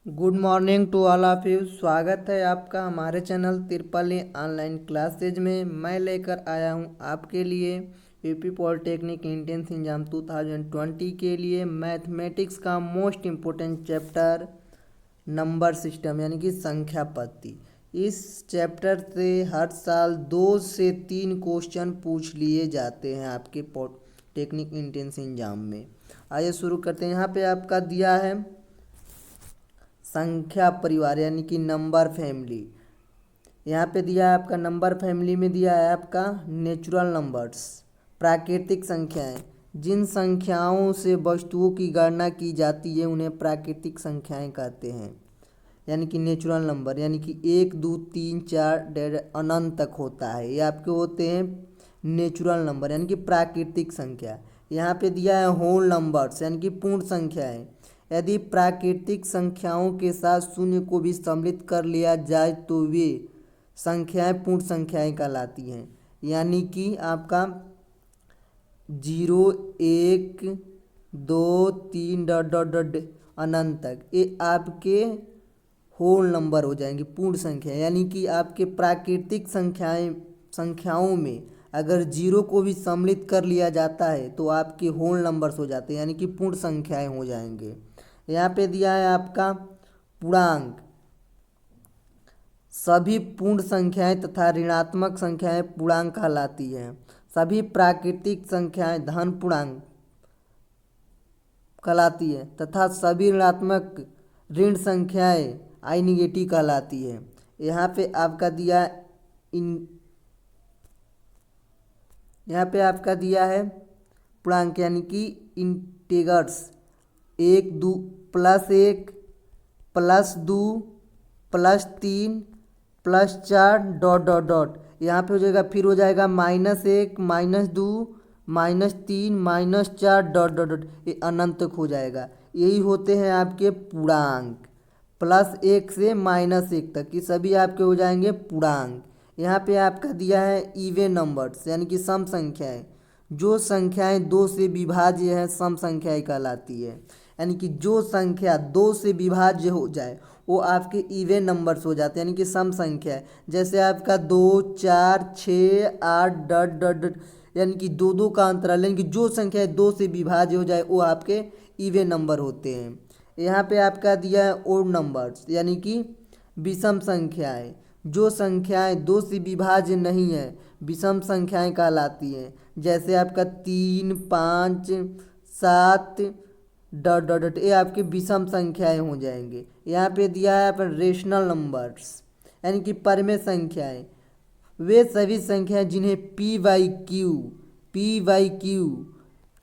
Good morning to all of you. स्वागत है आपका हमारे चैनल तिरपल ऑनलाइन क्लासेज में। मैं लेकर आया हूं आपके लिए यूपी पॉलिटेक्निक एंट्रेंस एग्जाम 2020 के लिए मैथमेटिक्स का most important chapter number system यानी कि संख्या पद्धति। इस चैप्टर से हर साल 2 से 3 क्वेश्चन पूछ लिए जाते हैं आपके पॉलिटेक्निक एंट्रेंस एग्जाम में। आइए शुरू करते हैं। यहाँ पे आपका दिया है संख्या परिवार यानी कि नंबर फैमिली। यहाँ पे दिया है आपका नंबर फैमिली में दिया है आपका नेचुरल नंबर्स, प्राकृतिक संख्याएं। जिन संख्याओं से वस्तुओं की गणना की जाती है उन्हें प्राकृतिक संख्याएं कहते हैं, यानी कि नेचुरल नंबर, यानी कि 1 2 3 4 डेढ़ अनंत तक होता है, ये आपके होते हैं नेचुरल नंबर यानी कि प्राकृतिक संख्या। यहाँ पे दिया है होल नंबर्स यानी कि पूर्ण संख्याएं। यदि प्राकृतिक संख्याओं के साथ शून्य को भी सम्मिलित कर लिया जाए तो वे संख्याएं पूर्ण संख्याएं कहलाती हैं, यानी कि आपका 0 1 2 3 डॉट डॉट डॉट अनंत तक ये आपके होल नंबर हो जाएंगे, पूर्ण संख्या। यानी कि आपके प्राकृतिक संख्याओं में अगर 0 को भी सम्मिलित कर लिया जाता है तो आपके होल नंबर्स हो जाते हैं, यानी कि पूर्ण संख्याएं हो जाएंगे। यहाँ पे दिया है आपका पूर्णांक। सभी पूर्ण संख्याएं तथा ऋणात्मक संख्याएं पूर्णांक कहलाती हैं। सभी प्राकृतिक संख्याएं धन पूर्णांक कहलाती है तथा सभी ऋणात्मक ऋण संख्याएं आई निगेटिव कहलाती है। यहाँ पे आपका दिया यहाँ पे आपका दिया है पूर्णांक यानी कि इंटीगर्स 1 2 +1 +2 +3 +4 डॉट डॉट डॉट। यहाँ पे हो जाएगा, फिर हो जाएगा -1 -2 -3 -4 डॉट डॉट डॉट, ये अनंत तक हो जाएगा। यही होते हैं आपके पूर्णांक। +1 से -1 तक ये सभी आपके हो जाएंगे पूर्णांक। यहाँ पे आपका दिया है इवन नंबर्स यानी कि सम संख्याएं। जो संख्याएं 2 से विभाज्य है सम संख्याएं कहलाती है, यानी कि जो संख्या 2 से विभाज्य हो जाए वो आपके इवन नंबर्स हो जाते हैं, यानी कि सम संख्या है। जैसे आपका 2 4 6 8 डॉट डॉट डॉट, यानी कि 2 2 का अंतराल, यानी कि जो संख्या 2 से विभाज्य हो जाए वो आपके इवन नंबर होते हैं। यहाँ पे आपका दिया है ओड नंबर्स यानी कि विषम संख्याएं। जो संख्याएं 2 से विभाज्य नहीं है विषम संख्याएं कहलाती हैं। जैसे आपका 3 5 7 डॉट डॉट डॉट, ये आपके विषम संख्याएं हो जाएंगे। यहाँ पे दिया है अपन रेशनल नंबर्स यानी कि परमेय संख्याएं। वे सभी संख्याएं जिन्हें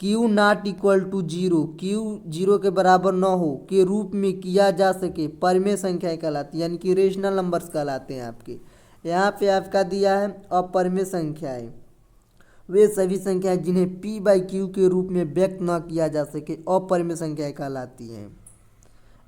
Q not equal to 0, Q 0 के बराबर न हो के रूप में किया जा सके परमेय संख्याएं कहलाती है, यानी कि रेशनल नंबर्स कहलाते हैं आपके। यहाँ पे आपका दिया है अपरमेय संख्याएं। वे सभी संख्याएं जिन्हें P/Q के रूप में व्यक्त न किया जा सके अपरिमेय संख्याएं कहलाती हैं।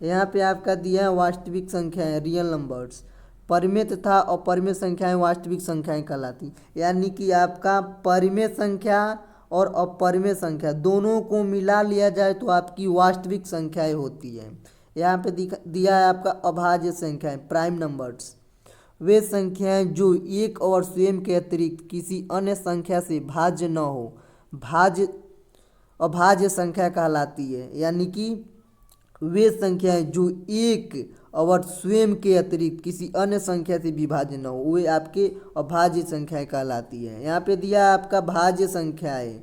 यहाँ पे आपका दिया है वास्तविक संख्याएं रियल नंबर्स। परिमेय तथा अपरिमेय संख्याएं वास्तविक संख्याएं कहलाती, यानी कि आपका परिमेय संख्या और अपरिमेय संख्या दोनों को मिला लिया जाए तो आपकी वास्तविक संख्याएं होती हैं। यहाँ पे दिया है आपका अभाज्य संख्याएं प्राइम नंबर्स। वे संख्याएं जो एक और स्वयं के अतिरिक्त किसी अन्य संख्या से भाज्य न हो अभाज्य संख्या कहलाती है, यानी कि वे संख्याएं जो एक और स्वयं के अतिरिक्त किसी अन्य संख्या से विभाज्य न हो वे आपके अभाज्य संख्याएं कहलाती है। यहाँ पे दिया है आपका भाज्य संख्याएं।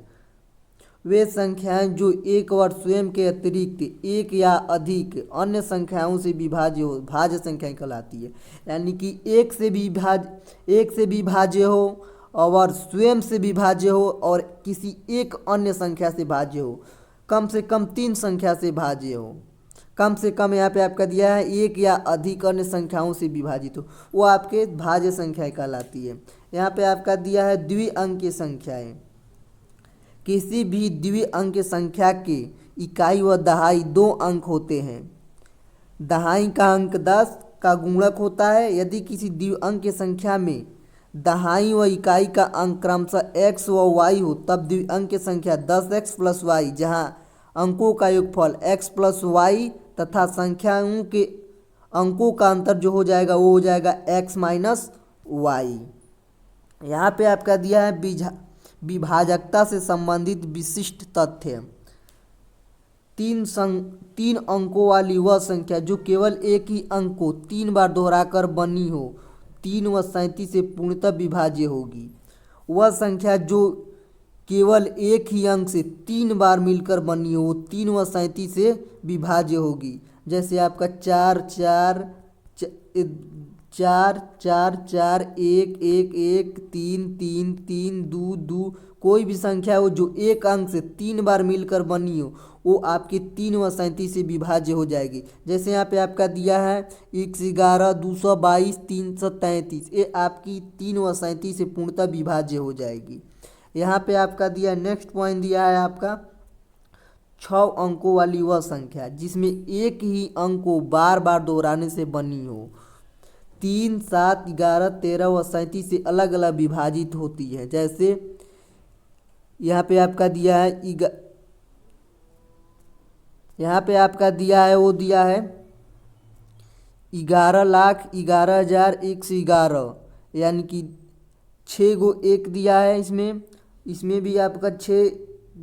वे संख्याएं जो एक और स्वयं के अतिरिक्त एक या अधिक अन्य संख्याओं से विभाज्य हो भाज्य संख्याएं कहलाती है, यानी कि एक से विभाज्य हो और स्वयं से विभाज्य हो और किसी एक अन्य संख्या से भाज्य हो, कम से कम 3 संख्या से भाज्य हो, कम से कम यहाँ पे आपका दिया है एक या अधिक अन्य संख्याओं से विभाजित हो, वो आपके भाज्य संख्याएं कहलाती है। यहाँ पे आपका दिया है द्विअंकीय संख्याएं। किसी भी द्विअंकीय संख्या के इकाई व दहाई 2 अंक होते हैं। दहाई का अंक 10 का गुणक होता है। यदि किसी द्विअंकीय संख्या में दहाई व इकाई का अंक क्रमशः x व y हो तब द्विअंकीय संख्या 10x + y, जहाँ अंकों का योगफल x + y तथा संख्याओं के अंकों का अंतर जो हो जाएगा वो हो जाएगा x माइनस वाई। यहाँ पे आपका दिया है विभाजकता से संबंधित विशिष्ट तथ्य। तीन अंकों वाली वह संख्या जो केवल एक ही अंक को 3 बार दोहराकर बनी हो 3 व 37 से पूर्णतः विभाज्य होगी। वह संख्या जो केवल एक ही अंक से 3 बार मिलकर बनी हो 3 व 37 से विभाज्य होगी। जैसे आपका 4 4 4 4 4 1 1 1 3 3 3 2 2 कोई भी संख्या हो जो एक अंक से 3 बार मिलकर बनी हो वो आपकी 3 व 37 से विभाज्य हो जाएगी। जैसे यहाँ पे आपका दिया है 111 222 333, ये आपकी 3 व 37 से पूर्णतः विभाज्य हो जाएगी। यहाँ पे आपका दिया नेक्स्ट पॉइंट दिया है आपका 6 अंकों वाली वह संख्या जिसमें एक ही अंक को बार बार दोहराने से बनी हो 3 7 11 13 व 37 से अलग अलग विभाजित होती है। जैसे यहाँ पे आपका दिया है यहाँ पे आपका दिया है वो दिया है 11,11,111 यानी कि 6 गो एक दिया है। इसमें भी आपका 6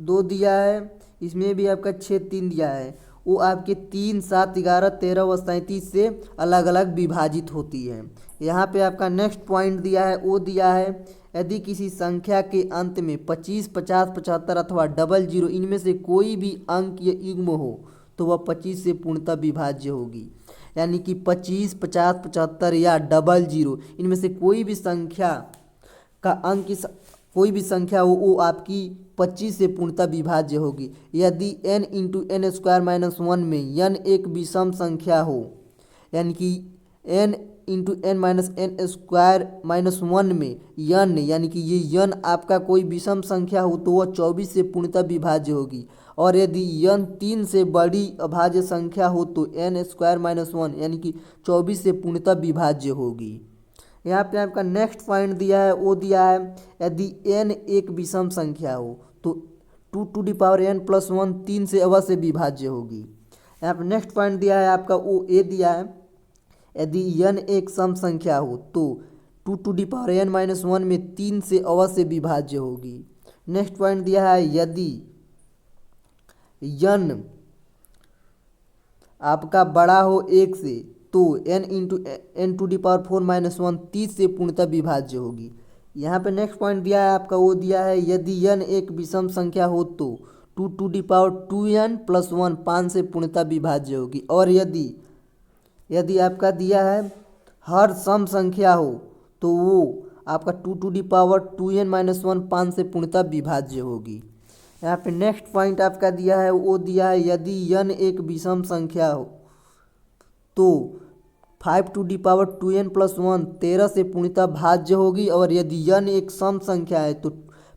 2 दिया है, इसमें भी आपका 6 3 दिया है। वो आपके 3 7 11 13 व 37 से अलग अलग विभाजित होती है। यहाँ पे आपका नेक्स्ट पॉइंट दिया है वो दिया है यदि किसी संख्या के अंत में 25 50 75 अथवा 00 इनमें से कोई भी अंक या युग्म हो तो वह 25 से पूर्णतः विभाज्य होगी। यानी कि 25 50 75 या 00 इनमें से कोई भी संख्या का अंक कोई भी संख्या हो वो आपकी 25 से पूर्णतः विभाज्य होगी। यदि n into N square minus 1 में n एक विषम संख्या हो यानी कि n into N minus N square minus 1 में n यानी कि ये n आपका कोई विषम संख्या हो तो वह 24 से पूर्णतः विभाज्य होगी। और यदि n 3 से बड़ी अभाज्य संख्या हो तो n स्क्वायर माइनस 1 यानी कि 24 से पूर्णतः विभाज्य होगी। यहाँ पे आपका नेक्स्ट पॉइंट दिया है वो दिया है यदि n एक विषम संख्या हो तो 2 to the power n plus 1 3 से अवश्य विभाज्य होगी। यहाँ पे नेक्स्ट पॉइंट दिया है आपका वो ए दिया है यदि n एक सम संख्या हो तो 2 to the power n minus 1 में 3 से अवश्य विभाज्य होगी। नेक्स्ट पॉइंट दिया है यदि n आपका बड़ा हो 1 से तो n into N to the power 4 minus 1 30 से पूर्णतः विभाज्य होगी। यहाँ पे नेक्स्ट पॉइंट दिया है आपका वो दिया है यदि n एक विषम संख्या हो तो 2 to the power 2n plus 1 5 से पूर्णतः विभाज्य होगी। और यदि आपका दिया है हर सम संख्या हो तो वो आपका 2 to the power 2n minus 1 5 से पूर्णतः विभाज्य होगी। यहाँ पे नेक्स्ट पॉइंट आपका दिया है वो दिया है यदि n एक विषम संख्या हो तो 5 to the power 2n plus 1 13 से पूर्णतः भाज्य होगी। और यदि n एक सम संख्या है तो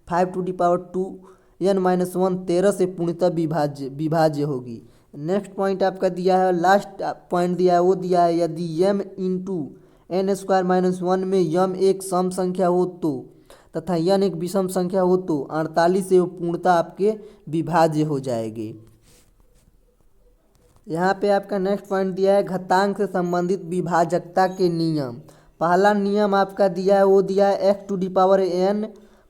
5 to the power 2n minus 1 13 से पूर्णतः विभाज्य होगी। नेक्स्ट पॉइंट आपका दिया है लास्ट पॉइंट दिया है वो दिया है यदि m into N square minus 1 में m एक सम संख्या हो तो तथा n एक विषम संख्या हो तो 48 से वो पूर्णतः आपके विभाज्य हो जाएगी। यहाँ पे आपका नेक्स्ट पॉइंट दिया है घातांक से संबंधित विभाजकता के नियम। पहला नियम आपका दिया है वो दिया है x to the power n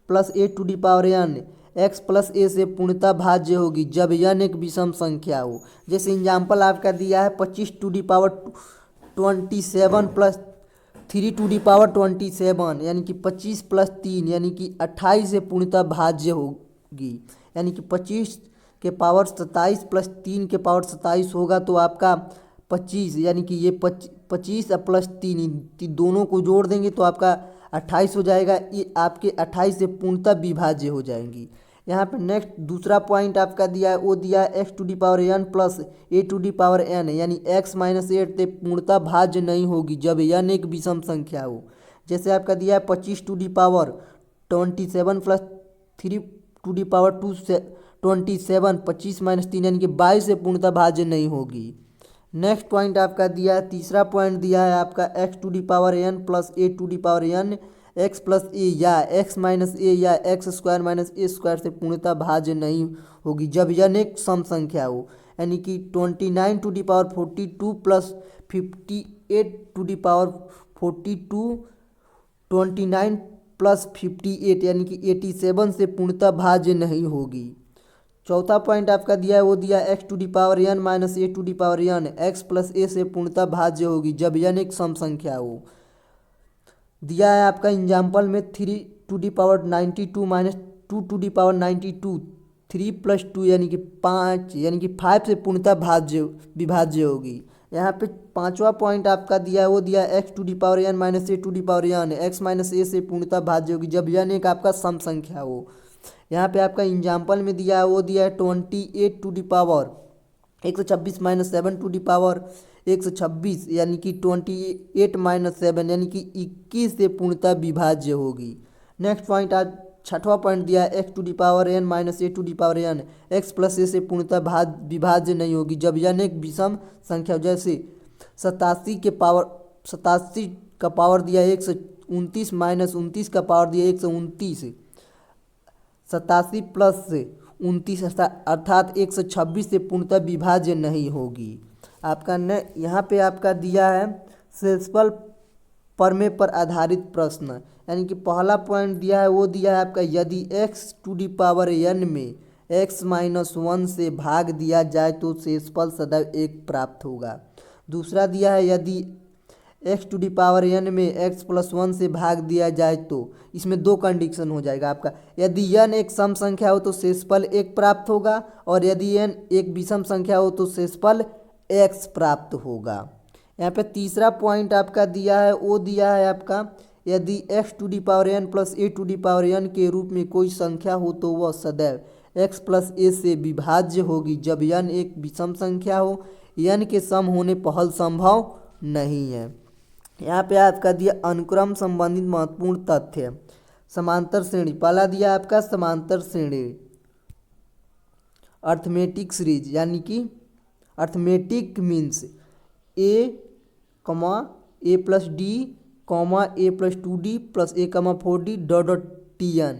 plus a to the power n x plus a से पूर्णतः भाज्य होगी जब n एक विषम संख्या हो। जैसे एग्जाम्पल आपका दिया है 25 to the power 27 plus 3 to the power 27 यानी कि 25 प्लस 3 यानी कि 28 से पूर्णतः भाज्य होगी। यानी कि 25 के पावर 27 प्लस 3 के पावर 27 होगा तो आपका 25 यानी कि ये 25 प्लस 3 दोनों को जोड़ देंगे तो आपका 28 हो जाएगा। ये आपके 28 से पूर्णतः विभाज्य हो जाएंगी। यहाँ पे नेक्स्ट दूसरा पॉइंट आपका दिया है वो दिया है x to the power n plus a to the power n यानी x माइनस 8 से पूर्णतः भाज्य नहीं होगी जब n एक विषम संख्या हो। जैसे आपका दिया है 25 to the power 27 plus 3 to the power 27 25 minus 3 यानी कि 22 से पूर्णतः भाज्य नहीं होगी। नेक्स्ट पॉइंट आपका दिया है तीसरा पॉइंट दिया है आपका x to the power n plus a to the power n x plus A या x माइनस ए या x square minus A square से पूर्णतः भाज्य नहीं होगी जब n एक सम संख्या हो। यानी कि 29 to the power 42 plus 8⁴², 29 plus 58 यानी कि 87 से पूर्णतः भाज्य नहीं होगी। चौथा पॉइंट आपका दिया है वो दिया x⁴n minus a⁴n x plus ए से पूर्णतः भाज्य होगी जब n एक सम संख्या हो। दिया है आपका एग्जाम्पल में 3�92 माइनस 2�92 3 प्लस 2 यानी कि 5 यानी कि 5 से पूर्णतः विभाज्य होगी। यहाँ पे पांचवा पॉइंट आपका दिया है वो दिया है x⁴n minus a⁴n x minus ए से पूर्णतः भाज्य होगी जब n एक आपका सम संख्या हो। यहाँ पे आपका एग्जाम्पल में दिया है वो दिया है 126 माइनस 126 यानी कि 28 माइनस 7 यानी कि 21 से पूर्णतः विभाज्य होगी। नेक्स्ट पॉइंट आज छठवा पॉइंट दिया है x⁴n minus a⁴n x plus ए से पूर्णतः विभाज्य नहीं होगी जब n एक विषम संख्या हो। जैसे 87 का पावर दिया है 129 माइनस 29 का पावर दिया 129, 87 प्लस 29 अर्थात 126 से पूर्णतः विभाज्य नहीं होगी। आपका यहाँ पे आपका दिया है सेल्सफल प्रमेय पर आधारित प्रश्न, यानी कि पहला पॉइंट दिया है वो दिया है आपका यदि x⁴n में x माइनस 1 से भाग दिया जाए तो शेषफल सदैव 1 प्राप्त होगा। दूसरा दिया है यदि x⁴n में x प्लस 1 से भाग दिया जाए तो इसमें दो कंडीशन हो जाएगा आपका, यदि n एक सम संख्या हो तो शेषफल 1 प्राप्त होगा और यदि n एक विषम संख्या हो तो शेषफल x प्राप्त होगा। यहाँ पे तीसरा पॉइंट आपका दिया है वो दिया है आपका यदि x⁴n प्लस a⁴n के रूप में कोई संख्या हो तो वह सदैव x प्लस a से विभाज्य होगी जब n एक विषम संख्या हो। n के सम होने पर हल संभव नहीं है। यहाँ पे आपका दिया अनुक्रम संबंधित महत्वपूर्ण तथ्य। समांतर श्रेणी पहला दिया आपका समांतर श्रेणी अर्थमेटिक सीरीज, यानी कि arithmetic means a plus D a plus 2d plus a 4d dot tn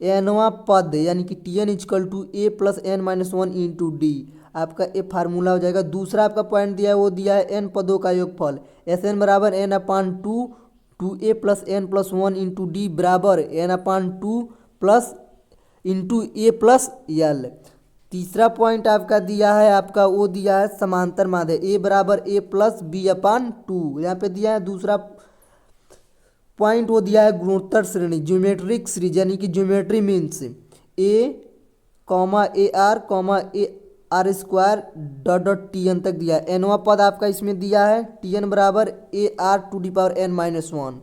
एनवा पद यानी कि tn is equal to a plus n minus 1 into D आपका ए फार्मूला हो जाएगा। दूसरा आपका पॉइंट दिया है वो दिया है n पदों का योगफल Sn बराबर n/2 2a plus n plus 1 into D बराबर n/2 प्लस इंटू ए प्लस यल। तीसरा पॉइंट आपका दिया है आपका वो दिया है समांतर माध्य a बराबर a प्लस b/2 यहाँ पे दिया है। दूसरा पॉइंट वो दिया है गुणोत्तर श्रेणी ज्योमेट्रिक सीरीज, यानी कि geometry means a R square dot tn तक दिया है। एनवा पद आपका इसमें दिया है tn बराबर ar⁴n-1।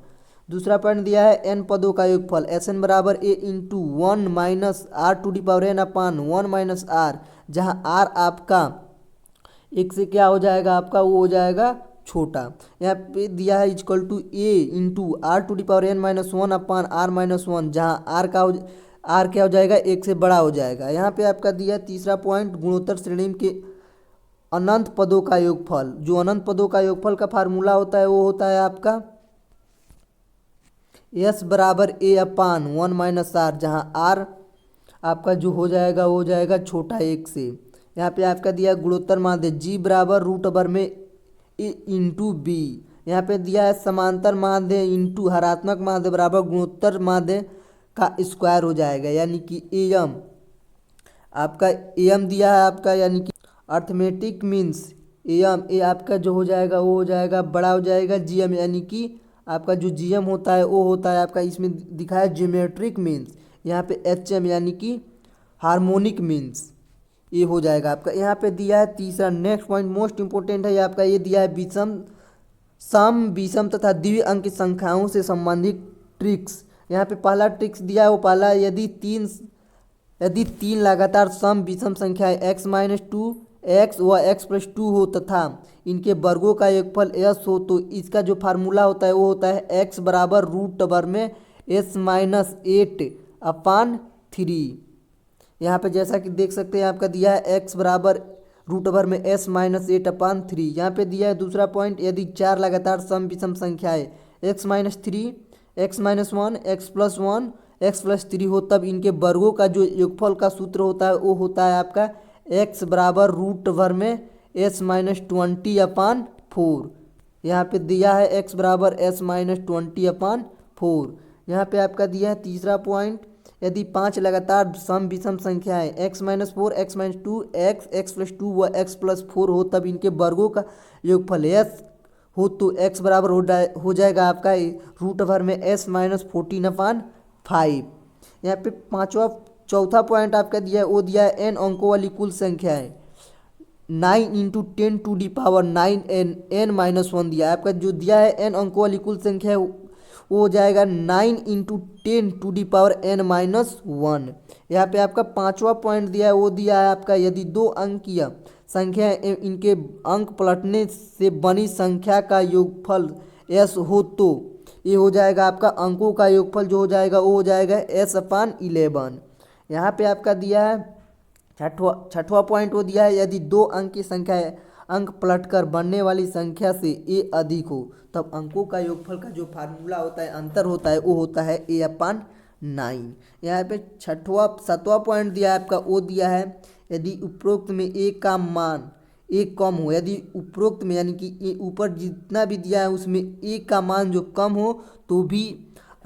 दूसरा पॉइंट दिया है n पदों का योगफल Sn बराबर a into 1 minus r⁴n/1 minus r, जहाँ r आपका एक से क्या हो जाएगा आपका वो हो जाएगा छोटा। यहाँ पे दिया है is equal to a into r⁴n-1/r-1, जहाँ r क्या हो जाएगा एक से बड़ा हो जाएगा। यहाँ पे आपका दिया है तीसरा पॉइंट गुणोत्तर श्रेणी के अनंत पदों का योगफल। जो अनंत पदों का योगफल का फार्मूला होता है वो होता है आपका s बराबर a/1 माइनस r, जहाँ r आपका जो हो जाएगा वो हो जाएगा छोटा एक से। यहाँ पे आपका दिया गुणोत्तर माध्य g बराबर √/ में a इंटू बी। यहाँ पे दिया है समांतर माध्य इंटू हरात्मक माध्य बराबर गुणोत्तर माध्य का स्क्वायर हो जाएगा, यानी कि am आपका am दिया है आपका, यानी कि अर्थमेटिक मीन्स am ए आपका जो हो जाएगा वो हो जाएगा बड़ा हो जाएगा gm, यानी कि आपका जो gm होता है वो होता है आपका इसमें दिखा है ज्योमेट्रिक मीन्स, यहाँ पे hm यानी कि हार्मोनिक मीन्स ये हो जाएगा आपका। यहाँ पे दिया है तीसरा नेक्स्ट पॉइंट मोस्ट इंपोर्टेंट है आपका, ये दिया है विषम तथा द्वितीय अंक की संख्याओं से संबंधित ट्रिक्स। यहाँ पे पहला ट्रिक्स दिया है वो पहला यदि तीन लगातार सम विषम संख्याएं x माइनस 2 x व x प्लस 2 हो तथा इनके वर्गों का योगफल s हो तो इसका जो फार्मूला होता है वो होता है x बराबर √/ में s माइनस 8/3। यहाँ पे जैसा कि देख सकते हैं आपका दिया है x बराबर √/ में s माइनस 8/3। यहाँ पे दिया है दूसरा पॉइंट यदि 4 लगातार सम विषम संख्याएं x minus 3 x minus 1 x plus 1 x plus 3 हो तब इनके वर्गों का जो योगफल का सूत्र होता है वो होता है आपका x बराबर √/ में s माइनस 20/4। यहाँ पे दिया है x बराबर s-20/4। यहाँ पे आपका दिया है तीसरा पॉइंट, यदि 5 लगातार सम विषम संख्याएं x-4 x-2 x+2 व x+4 हो तब इनके वर्गों का योगफल s हो तो x बराबर हो जाएगा आपका रूट भर में s-14/5। यहाँ पे चौथा पॉइंट आपका दिया है, वो दिया है n अंकों वाली कुल संख्या है 9 × 10⁻9 n-1 दिया है आपका। जो दिया है n अंकों वाली कुल संख्या है वो हो जाएगा 9 × 10⁻n-1। यहाँ पे आपका पांचवा पॉइंट दिया है, वो दिया है आपका यदि दो अंकीय संख्या इनके अंक पलटने से बनी संख्या का योगफल s हो तो ये हो जाएगा आपका अंकों का योगफल जो हो जाएगा वो हो जाएगा s/11। यहाँ पे आपका दिया है छठवां पॉइंट वो दिया है, यदि दो अंक की संख्या है अंक पलटकर बनने वाली संख्या से a अधिक हो तब अंकों का योगफल का जो फार्मूला होता है अंतर होता है वो होता है a/9। यहाँ पे सातवां पॉइंट दिया है आपका, वो दिया है यदि उपरोक्त में a का मान एक कम हो, यदि उपरोक्त में यानी कि ऊपर जितना भी दिया है उसमें a का मान जो कम हो तो भी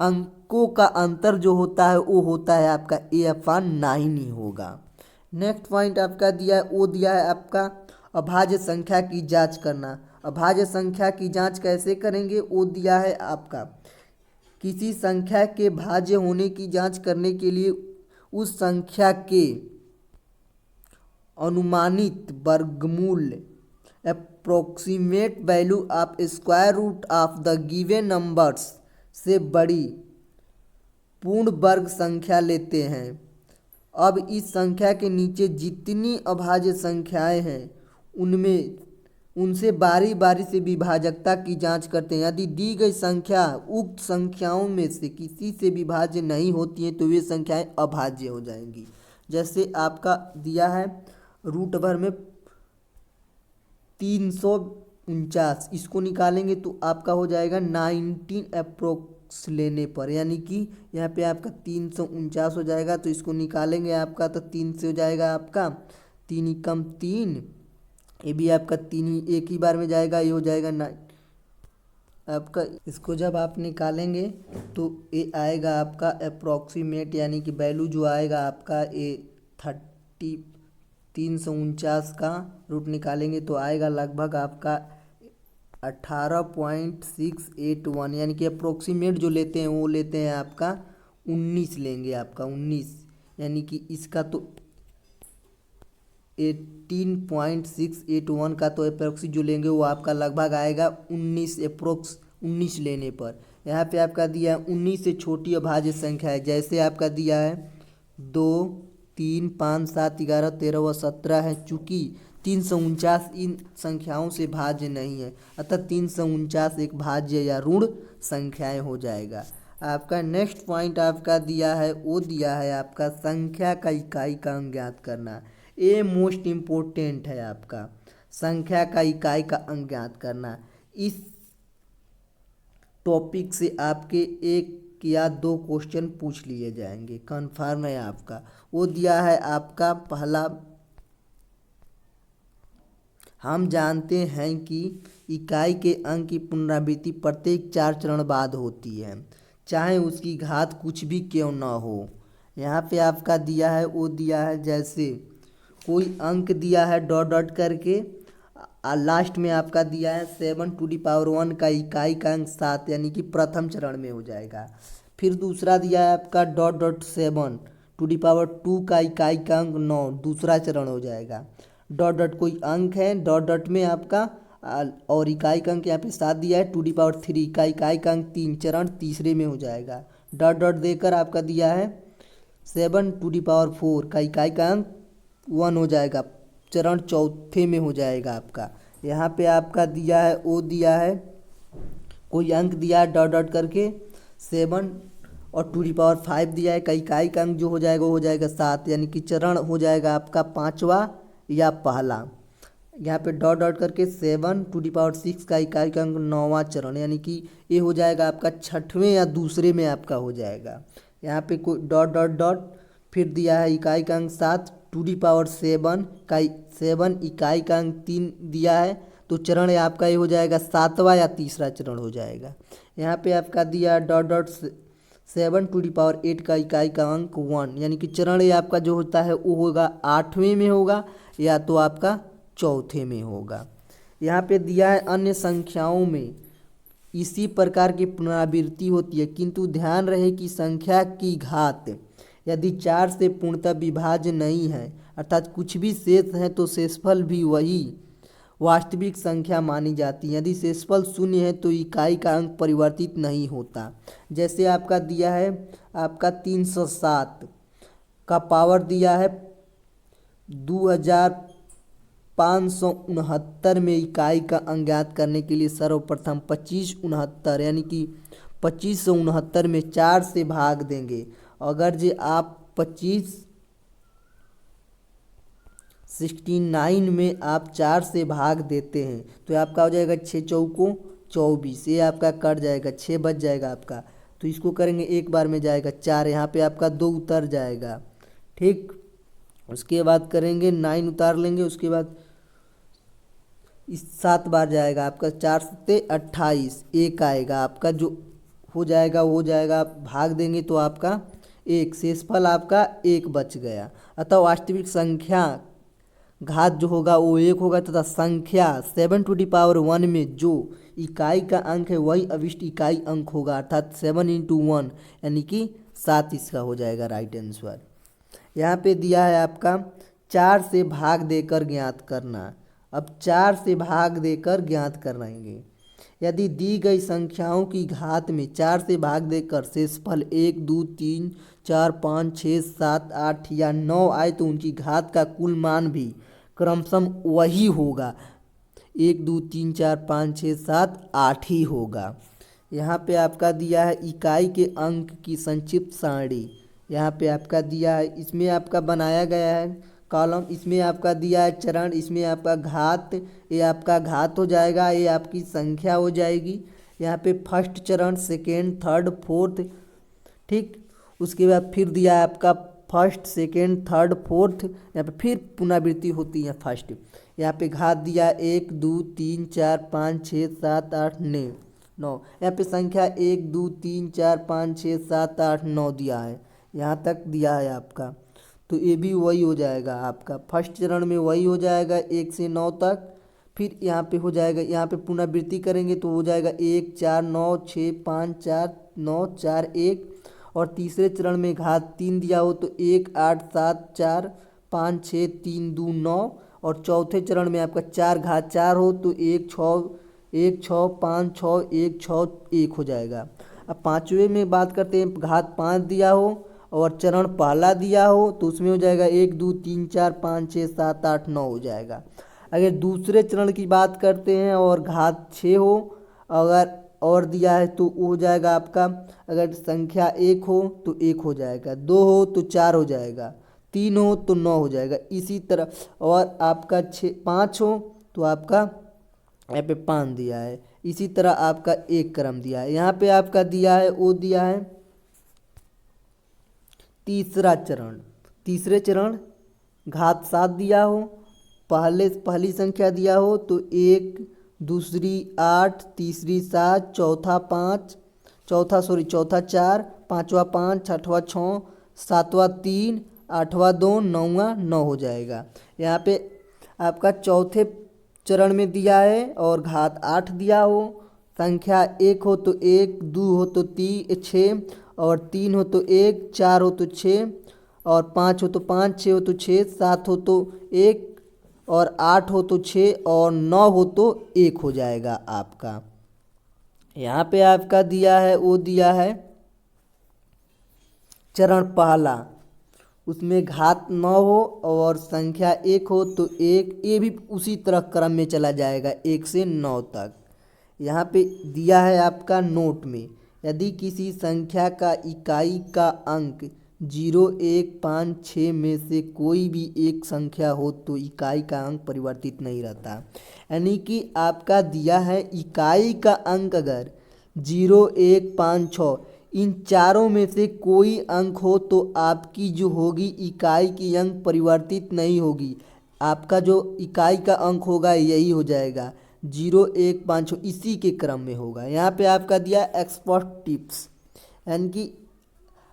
अंकों का अंतर जो होता है वो होता है आपका a/9 ही होगा। नेक्स्ट पॉइंट आपका दिया है, वो दिया है आपका अभाज्य संख्या की जांच करना। अभाज्य संख्या की जांच कैसे करेंगे, वो दिया है आपका किसी संख्या के भाज्य होने की जांच करने के लिए उस संख्या के अनुमानित वर्गमूल approximate value of square root of the given numbers से बड़ी पूर्ण वर्ग संख्या लेते हैं। अब इस संख्या के नीचे जितनी अभाज्य संख्याएं हैं उनसे बारी बारी से विभाजकता की जांच करते हैं। यदि दी गई संख्या उक्त संख्याओं में से किसी से विभाज्य नहीं होती हैं तो वे संख्याएं अभाज्य हो जाएंगी। जैसे आपका दिया है रूट भर में 349, इसको निकालेंगे तो आपका हो जाएगा 19 अप्रोक्स लेने पर, यानी कि यहाँ पे आपका 349 हो जाएगा। तो इसको निकालेंगे आपका तो 3 से हो जाएगा आपका 3 × 3, ये भी आपका 3 ही एक ही बार में जाएगा, ये हो जाएगा 9 आपका। इसको जब आप निकालेंगे तो ये आएगा आपका अप्रोक्सीमेट, यानी कि वैल्यू जो आएगा आपका ये 349 का रूट निकालेंगे तो आएगा लगभग आपका 18.681, यानी कि अप्रोक्सीमेट जो लेते हैं वो लेते हैं आपका 19 लेंगे आपका 19, यानी कि इसका तो 18.681 का तो अप्रोक्सी जो लेंगे वो आपका लगभग आएगा 19 लेने पर। यहाँ पे आपका दिया है 19 से छोटी अभाज्य संख्या है, जैसे आपका दिया है 2 3 5 7 11 13 व 17 है। चूँकि 349 इन संख्याओं से भाज्य नहीं है अतः 349 एक भाज्य या ऋण संख्याएं हो जाएगा। आपका नेक्स्ट पॉइंट आपका दिया है, वो दिया है आपका संख्या का इकाई का अंक ज्ञात करना। ये मोस्ट इम्पोर्टेंट है आपका संख्या का इकाई का अंक ज्ञात करना। इस टॉपिक से आपके एक या दो क्वेश्चन पूछ लिए जाएंगे, कन्फर्म है आपका। वो दिया है आपका पहला, हम जानते हैं कि इकाई के अंक की पुनरावृत्ति प्रत्येक 4 चरण बाद होती है, चाहे उसकी घात कुछ भी क्यों न हो। यहाँ पे आपका दिया है, वो दिया है जैसे कोई अंक दिया है डॉट डॉट करके, लास्ट में आपका दिया है 7⁻1 का इकाई का अंक 7, यानी कि प्रथम चरण में हो जाएगा। फिर दूसरा दिया है आपका डॉट डॉट 7⁻2 का इकाई का अंक 9, दूसरा चरण हो जाएगा। डॉट डॉट कोई अंक है, डॉट डॉट में आपका और इकाई का अंक यहाँ पे 7 दिया है 2⁻3 का इकाई का अंक 3, चरण तीसरे में हो जाएगा। डॉट डॉट देकर आपका दिया है 7⁻4 का इकाई का अंक 1 हो जाएगा, चरण चौथे में हो जाएगा आपका। यहाँ पे आपका दिया है, वो दिया है कोई अंक दिया है डॉट डॉट करके 7 और 2�5 दिया है का इकाई का अंक जो हो जाएगा वो हो जाएगा 7, यानी कि चरण हो जाएगा आपका पाँचवा या पहला। यहाँ पे डॉट डॉट करके 7⁻6 का इकाई का अंक 9वां चरण, यानी कि ये हो जाएगा आपका छठवें या दूसरे में आपका हो जाएगा। यहाँ पे कोई डॉट डॉट डॉट फिर दिया है इकाई का अंक 7 2⁻7 का 7 इकाई का अंक 3 दिया है, तो चरण आपका ये हो जाएगा 7वां या तीसरा चरण हो जाएगा। यहाँ पे आपका दिया डॉट डॉट 7⁸ का इकाई का अंक 1, यानी कि चरण ये आपका जो होता है वो होगा 8वें में होगा या तो आपका चौथे में होगा। यहाँ पे दिया है अन्य संख्याओं में इसी प्रकार की पुनरावृत्ति होती है, किंतु ध्यान रहे कि संख्या की घात यदि 4 से पूर्णतः विभाज्य नहीं है, अर्थात कुछ भी शेष है, तो शेषफल भी वही वास्तविक संख्या मानी जाती है। यदि शेषफल 0 है तो इकाई का अंक परिवर्तित नहीं होता। जैसे आपका दिया है आपका 307 का पावर दिया है 2569 में इकाई का अंक ज्ञात करने के लिए सर्वप्रथम 2569 यानी कि 2569 में 4 से भाग देंगे। अगर जे आप 69 में आप 4 से भाग देते हैं तो आपका हो जाएगा 6 चौको 24, ये आपका कट जाएगा, 6 बच जाएगा आपका। तो इसको करेंगे एक बार में जाएगा 4, यहाँ पे आपका 2 उतर जाएगा। ठीक, उसके बाद करेंगे 9 उतार लेंगे, उसके बाद इस 7 बार जाएगा आपका, 4 से 28, एक आएगा आपका, जो हो जाएगा वो हो जाएगा। भाग देंगे तो आपका 1, शेषफल आपका 1 बच गया। अतः वास्तविक संख्या घात जो होगा वो 1 होगा तथा संख्या 7⁻1 में जो इकाई का अंक है वही अविष्ट इकाई अंक होगा, अर्थात 7 × 1 यानी कि 7 इसका हो जाएगा राइट आंसर। यहाँ पे दिया है आपका 4 से भाग देकर ज्ञात करना। अब 4 से भाग देकर ज्ञात कराएंगे। यदि दी गई संख्याओं की घात में 4 से भाग देकर शेषफल 1, 2, 3, 4, 5, 6, 7, 8 या 9 आए तो उनकी घात का कुल मान भी क्रमशः वही होगा, 1, 2, 3, 4, 5, 6, 7, 8 ही होगा। यहाँ पे आपका दिया है इकाई के अंक की संक्षिप्त सारणी। यहाँ पे आपका दिया है, इसमें आपका बनाया गया है कॉलम, इसमें आपका दिया है चरण, इसमें आपका घात, ये आपका घात हो जाएगा, ये आपकी संख्या हो जाएगी। यहाँ पे फर्स्ट चरण, सेकेंड, थर्ड, फोर्थ, ठीक। उसके बाद फिर दिया है आपका फर्स्ट, सेकेंड, थर्ड, फोर्थ, यहाँ पे फिर पुनरावृत्ति होती है फर्स्ट। यहाँ पे घात दिया 1, 2, 3, 4, 5, 6, 7, 8, 9। यहाँ पे संख्या 1, 2, 3, 4, 5, 6, 7, 8, 9 दिया है, यहाँ तक दिया है आपका। तो ये भी वही हो जाएगा आपका, फर्स्ट चरण में वही हो जाएगा 1 से 9 तक। फिर यहाँ पे हो जाएगा, यहाँ पे पुनरावृत्ति करेंगे तो हो जाएगा 1, 4, 9, 6, 5, 4, 9, 4, 1। और तीसरे चरण में घात 3 दिया हो तो 1, 8, 7, 4, 5, 6, 3, 2, 9। और चौथे चरण में आपका 4 घात 4 हो तो 1, 6, 1, 6, 5, 6, 1, 6, 1 हो जाएगा। अब पाँचवें में बात करते हैं, घात 5 दिया हो और चरण पहला दिया हो तो उसमें हो जाएगा 1, 2, 3, 4, 5, 6, 7, 8, 9 हो जाएगा। अगर दूसरे चरण की बात करते हैं और घात 6 हो अगर और दिया है तो वो हो जाएगा आपका, अगर संख्या 1 हो तो 1 हो जाएगा, 2 हो तो 4 हो जाएगा, 3 हो तो 9 हो जाएगा, इसी तरह। और आपका 5 हो तो आपका यहाँ पे 5 दिया है, इसी तरह आपका एक क्रम दिया है। यहाँ पे आपका दिया है वो दिया है तीसरा चरण, तीसरे चरण घात 7 दिया हो, पहली संख्या दिया हो तो 1, दूसरी 8, तीसरी 7, चौथा 4, पाँचवा 5, छठवा 6, सातवां 3, आठवां 2, नौवां 9 हो जाएगा। यहाँ पे आपका चौथे चरण में दिया है और घात 8 दिया हो, संख्या 1 हो तो 1, 2 हो तो 6 और 3 हो तो 1, 4 हो तो 6 और 5 हो तो 5, 6 हो तो 6, 7 हो तो 1 और 8 हो तो 6 और 9 हो तो 1 हो जाएगा आपका। यहाँ पे आपका दिया है वो दिया है चरण पहला, उसमें घात 9 हो और संख्या 1 हो तो 1, ये भी उसी तरह क्रम में चला जाएगा 1 से 9 तक। यहाँ पे दिया है आपका नोट में, यदि किसी संख्या का इकाई का अंक 0, 1, 5, 6 में से कोई भी एक संख्या हो तो इकाई का अंक परिवर्तित नहीं रहता। यानी कि आपका दिया है इकाई का अंक अगर 0, 1, 5, 6 इन चारों में से कोई अंक हो तो आपकी जो होगी इकाई की अंक परिवर्तित नहीं होगी, आपका जो इकाई का अंक होगा यही हो जाएगा। 0 1 5 6 इसी के क्रम में होगा। यहाँ पे आपका दिया एक्सपर्ट टिप्स, यानी कि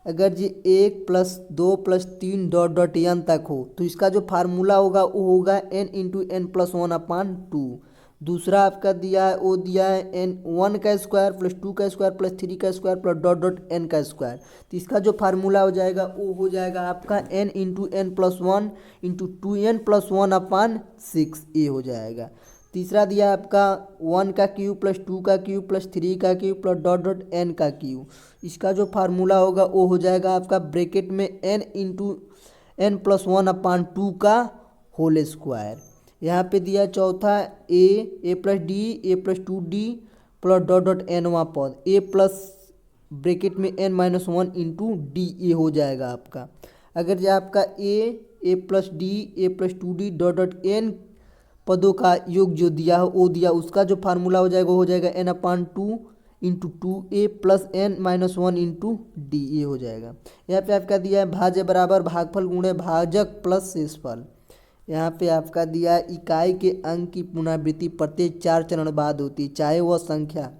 अगर ये 1+2+3 डॉट डॉट n तक हो तो इसका जो फार्मूला होगा वो होगा n×n+1/2। दूसरा आपका दिया है वो दिया है n1 का स्क्वायर प्लस 2 का स्क्वायर प्लस 3 का square plus dot dot n का स्क्वायर। तो इसका जो फार्मूला हो जाएगा वो हो जाएगा आपका n×n+1 × 2n+1/6 ये हो जाएगा। तीसरा दिया आपका 1 का क्यूब प्लस 2 का क्यूब प्लस 3 का cube plus dot dot n का क्यूब। इसका जो फार्मूला होगा वो हो जाएगा आपका ब्रैकेट में n×n+1/2 का होल स्क्वायर। यहाँ पे दिया चौथा a+d+2d प्लस डॉट डॉट nवां पद a प्लस ब्रैकेट में n-1 × d ये हो जाएगा आपका। अगर ये आपका a+d+2d डॉट डॉट n पदों का योग जो दिया हो वो दिया, उसका जो फार्मूला हो जाएगा वो हो जाएगा n/2 × 2a plus n-1 × d ये हो जाएगा। यहाँ पे आपका दिया है भाज्य बराबर भागफल गुणे भाजक प्लस शेषफल। यहाँ पे आपका दिया है इकाई के अंक की पुनरावृत्ति प्रत्येक 4 चरण बाद होती है, चाहे वह संख्या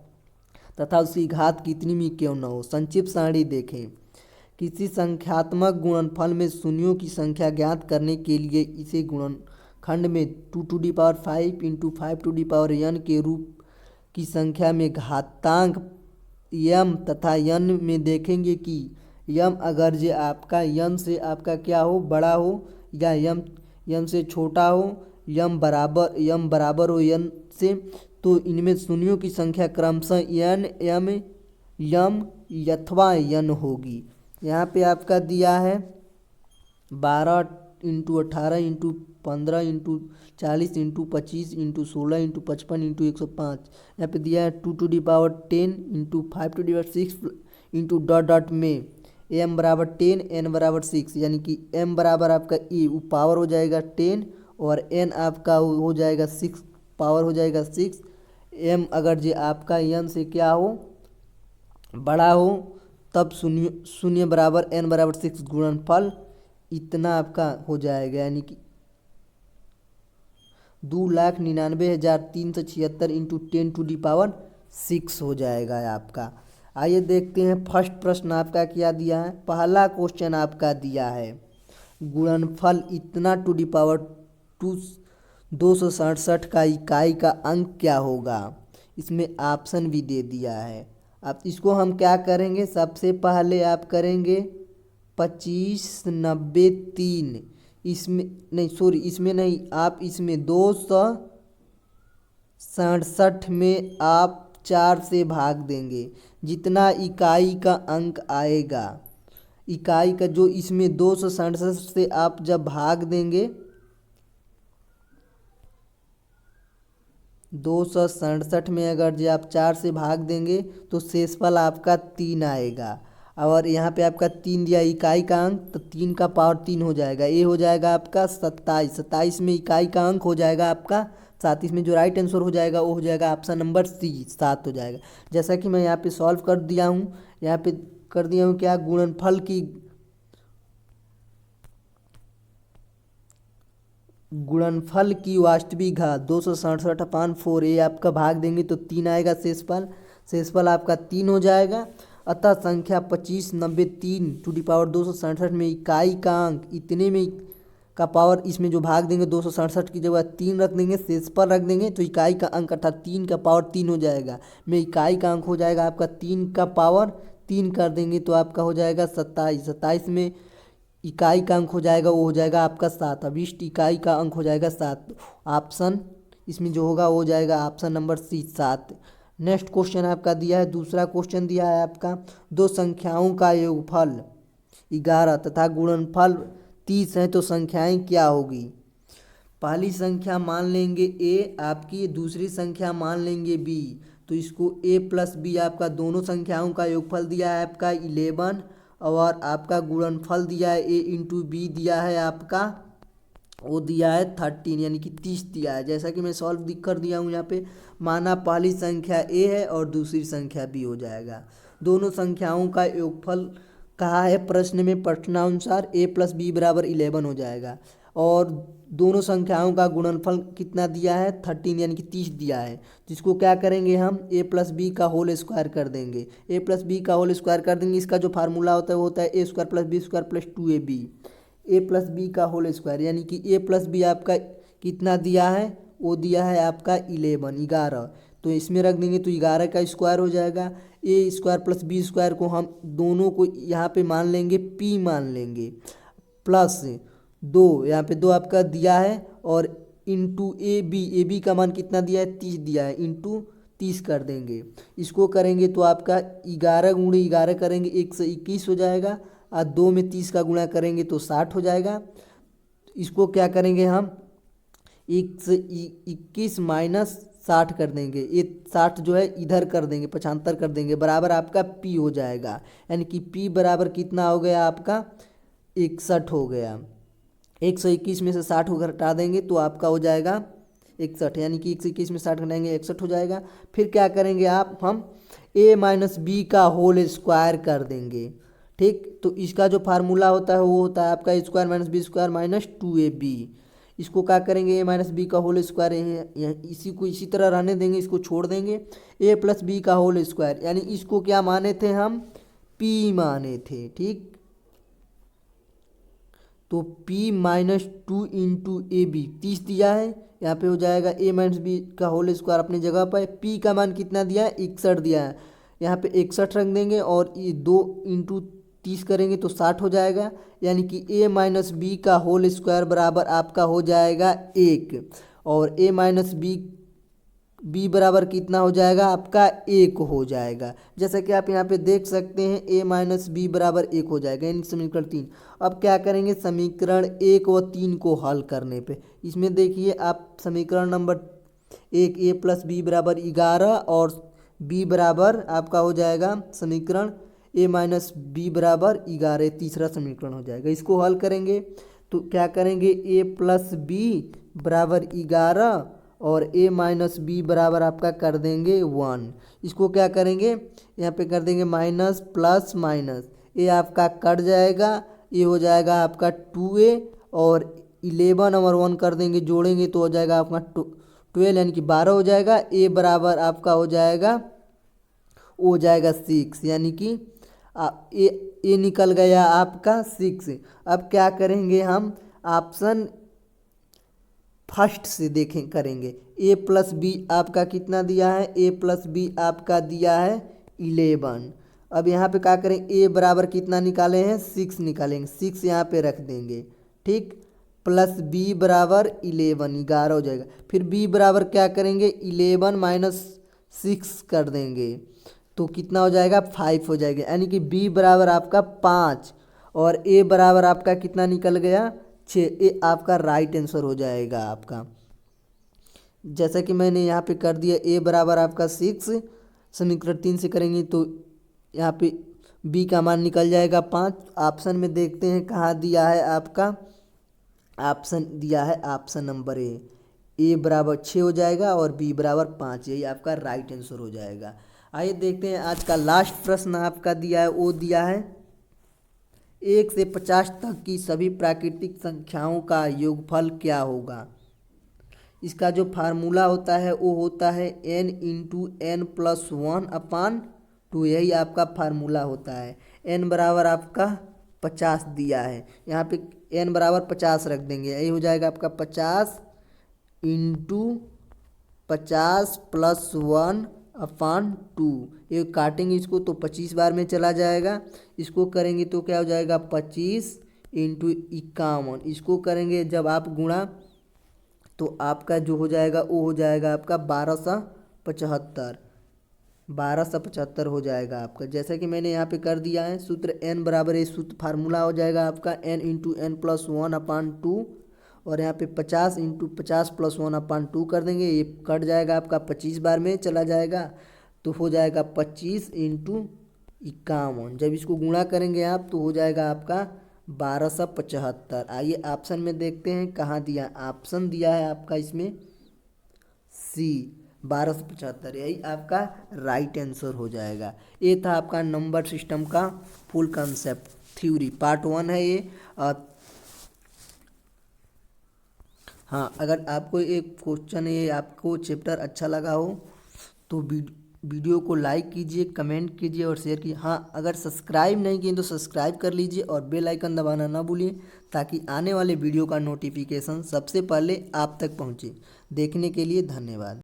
तथा उसकी घात कितनी भी क्यों न हो। संक्षिप्त सारणी देखें। किसी संख्यात्मक गुणनफल में शून्यों की संख्या ज्ञात करने के लिए इसे गुणनखंड में 2⁵ × 5n के रूप की संख्या में घातांक m तथा n में देखेंगे कि m अगर जे आपका n से आपका क्या हो, बड़ा हो, या m से छोटा हो, m बराबर हो n से, तो इनमें शून्यों की संख्या क्रमशः n m अथवा n होगी। यहाँ पे आपका दिया है 12 × 18 × 15 × 40 × 25 × 16 × 55 × 105। यहाँ पे दिया है 2⁻10 × 5⁻6 × डॉट डॉट में m बराबर 10 n बराबर 6, यानी कि m बराबर आपका e वो पावर हो जाएगा 10 और n आपका हो जाएगा 6 पावर हो जाएगा 6। m अगर जे आपका n से क्या हो, बड़ा हो, तब शून्य बराबर n बराबर 6 गुणनफल इतना आपका हो जाएगा, यानी कि 2,99,376 × 10⁻6 हो जाएगा आपका। आइए देखते हैं फर्स्ट प्रश्न आपका क्या दिया है। पहला क्वेश्चन आपका दिया है गुणनफल इतना 267 का इकाई का अंक क्या होगा। इसमें ऑप्शन भी दे दिया है। अब इसको हम क्या करेंगे, सबसे पहले आप करेंगे 25 90 3, इसमें नहीं, सॉरी इसमें नहीं, आप इसमें 267 में आप 4 से भाग देंगे, जितना इकाई का अंक आएगा, इकाई का जो इसमें 267 से आप जब भाग देंगे, 267 में अगर जो आप 4 से भाग देंगे तो शेषफल आपका 3 आएगा। और यहाँ पे आपका 3 दिया इकाई का अंक, तो 3 का पावर 3 हो जाएगा, ये हो जाएगा आपका 27। 27 में इकाई का अंक हो जाएगा आपका 7। इसमें जो राइट आंसर हो जाएगा वो हो जाएगा ऑप्शन नंबर सी 7 हो जाएगा। जैसा कि मैं यहाँ पे सॉल्व कर दिया हूँ, यहाँ पे कर दिया हूँ क्या, गुणनफल की वास्तविक घात 267/4, ये आपका भाग देंगे तो 3 आएगा शेषफल आपका 3 हो जाएगा। अतः संख्या 25 90 3 ⁻ 267 में इकाई का अंक इतने में का पावर, इसमें जो भाग देंगे 267 की जगह 3 रख देंगे, शेषफल रख देंगे, तो इकाई का अंक अर्थात 3 का पावर 3 हो जाएगा। में इकाई का अंक हो जाएगा आपका 3 का पावर 3 कर देंगे तो आपका हो जाएगा 27। 27 में इकाई का अंक हो जाएगा वो हो जाएगा आपका 7। अब इष्ट इकाई का अंक हो जाएगा 7। ऑप्शन इसमें जो होगा वो हो जाएगा option number C 7। Next question आपका दिया है, दूसरा क्वेश्चन दिया है आपका, दो संख्याओं का योगफल 11 तथा गुणनफल 30 है तो संख्याएं क्या होगी। पहली संख्या मान लेंगे a आपकी, दूसरी संख्या मान लेंगे b, तो इसको a प्लस b आपका दोनों संख्याओं का योगफल दिया है आपका 11 और आपका गुणनफल दिया है a × b दिया है आपका, वो दिया है 13 यानी कि 30 दिया है। जैसा कि मैं सॉल्व कर दिया हूँ यहाँ पे, माना पहली संख्या a है और दूसरी संख्या b हो जाएगा। दोनों संख्याओं का योगफल कहा है प्रश्न में, प्रश्नानुसार a + b = 11 हो जाएगा। और दोनों संख्याओं का गुणनफल कितना दिया है 13 यानी कि 30 दिया है। जिसको क्या करेंगे हम ए प्लस बी का होल स्क्वायर कर देंगे। ए प्लस बी का होल स्क्वायर कर देंगे। इसका जो फार्मूला होता है वो होता है A square plus B square plus 2ab। A plus B का होल स्क्वायर यानी कि ए प्लस बी आपका कितना दिया है, वो दिया है आपका 11 तो इसमें रख देंगे तो 11 का स्क्वायर हो जाएगा। ए स्क्वायर प्लस बी स्क्वायर को हम दोनों को यहाँ पे मान लेंगे पी मान लेंगे, प्लस 2 यहाँ पे 2 आपका दिया है और इंटू ए बी का मान कितना दिया है 30 दिया है, इंटू 30 कर देंगे। इसको करेंगे तो आपका 11 गुणे 11 करेंगे 121 हो जाएगा और 2 में 30 का गुणा करेंगे तो 60 हो जाएगा। इसको क्या करेंगे हम 121 माइनस 60 कर देंगे, ये 60 जो है इधर कर देंगे 75 कर देंगे, बराबर आपका पी हो जाएगा। यानी कि पी बराबर कितना हो गया आपका 61 हो गया। 121 में से 60 को घटा देंगे तो आपका हो जाएगा 61, यानी कि 121 में 60 घटाएंगे 61 हो जाएगा। फिर क्या करेंगे आप हम a माइनस बी का होल स्क्वायर कर देंगे। ठीक, तो इसका जो फार्मूला होता है वो होता है आपका square minus B square minus 2ab। इसको क्या करेंगे ए माइनस बी का होल स्क्वायर इसी को इसी तरह रहने देंगे, इसको छोड़ देंगे। ए प्लस बी का होल स्क्वायर यानी इसको क्या माने थे हम पी माने थे। ठीक, तो p minus 2 into A B 30 दिया है, यहाँ पे हो जाएगा a माइनस बी का होल स्क्वायर अपनी जगह पर। p का मान कितना दिया है 61 दिया है, यहाँ पे 61 रख देंगे और ये 2 इंटू 30 करेंगे तो 60 हो जाएगा। यानी कि a माइनस बी का होल स्क्वायर बराबर आपका हो जाएगा 1 और a माइनस बी बराबर कितना हो जाएगा आपका 1 हो जाएगा। जैसा कि आप यहाँ पे देख सकते हैं a माइनस बी बराबर 1 हो जाएगा, यानी समीकरण 3। अब क्या करेंगे समीकरण 1 व 3 को हल करने पे, इसमें देखिए आप समीकरण नंबर 1 a प्लस बी बराबर 11 और b बराबर आपका हो जाएगा समीकरण a माइनस बी बराबर 11, तीसरा समीकरण हो जाएगा। इसको हल करेंगे तो क्या करेंगे a प्लस बी बराबर 11 और a माइनस बी बराबर आपका कर देंगे 1। इसको क्या करेंगे यहाँ पे कर देंगे माइनस प्लस माइनस, ये आपका कट जाएगा, ये हो जाएगा आपका 2a और 11 और 1 कर देंगे जोड़ेंगे तो हो जाएगा आपका 12 यानी कि 12 हो जाएगा। a बराबर आपका हो जाएगा 6, यानी कि ए निकल गया आपका 6। अब क्या करेंगे हम ऑप्शन फर्स्ट से देखें करेंगे। a प्लस बी आपका कितना दिया है, a प्लस बी आपका दिया है 11। अब यहाँ पे क्या करें a बराबर कितना निकाले हैं 6 निकालेंगे, 6 यहाँ पे रख देंगे। ठीक, प्लस b बराबर 11 हो जाएगा। फिर b बराबर क्या करेंगे 11 माइनस 6 कर देंगे तो कितना हो जाएगा 5 हो जाएगा। यानी कि b बराबर आपका 5 और a बराबर आपका कितना निकल गया 6। ये आपका राइट आंसर हो जाएगा आपका। जैसा कि मैंने यहाँ पे कर दिया a बराबर आपका 6, समीकरण 3 से करेंगे तो यहाँ पे b का मान निकल जाएगा 5। ऑप्शन में देखते हैं कहाँ दिया है आपका, ऑप्शन दिया है ऑप्शन नंबर a बराबर 6 हो जाएगा और b बराबर 5, यही आपका राइट आंसर हो जाएगा। आइए देखते हैं आज का लास्ट प्रश्न आपका दिया है, वो दिया है 1 से 50 तक की सभी प्राकृतिक संख्याओं का योगफल क्या होगा। इसका जो फार्मूला होता है वो होता है n इंटू एन प्लस 1/2, यही आपका फार्मूला होता है। n बराबर आपका 50 दिया है, यहाँ पे n बराबर 50 रख देंगे, यही हो जाएगा आपका 50 इंटू 50 प्लस 1/2। ये काटेंगे इसको तो 25 बार में चला जाएगा। इसको करेंगे तो क्या हो जाएगा 25 इंटू 51। इसको करेंगे जब आप गुणा तो आपका जो हो जाएगा वो हो जाएगा आपका 1275 हो जाएगा आपका। जैसा कि मैंने यहाँ पे कर दिया है सूत्र n बराबर ये सूत्र फार्मूला हो जाएगा आपका n इंटू एन प्लस 1/2 और यहाँ पे 50 इंटू 50 प्लस 1/2 कर देंगे, ये कट जाएगा आपका 25 बार में चला जाएगा तो हो जाएगा 25 इंटू 51। जब इसको गुणा करेंगे आप तो हो जाएगा आपका 1275। आइए ऑप्शन में देखते हैं कहाँ दिया, ऑप्शन दिया है आपका इसमें सी 1275, यही आपका राइट आंसर हो जाएगा। ये था आपका नंबर सिस्टम का फुल कंसेप्ट थ्योरी पार्ट 1 है ये। हाँ, अगर आपको एक क्वेश्चन ये आपको चैप्टर अच्छा लगा हो तो वीडियो को लाइक कीजिए, कमेंट कीजिए और शेयर कीजिए। हाँ, अगर सब्सक्राइब नहीं किए तो सब्सक्राइब कर लीजिए और बेल आइकन दबाना ना भूलिए, ताकि आने वाले वीडियो का नोटिफिकेशन सबसे पहले आप तक पहुँचे। देखने के लिए धन्यवाद।